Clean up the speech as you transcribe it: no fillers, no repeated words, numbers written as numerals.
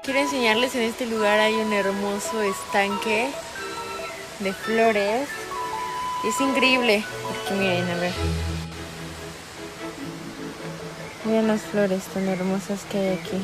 Quiero enseñarles, en este lugar hay un hermoso estanque de flores. Es increíble, porque miren, a ver. Miren las flores tan hermosas que hay aquí.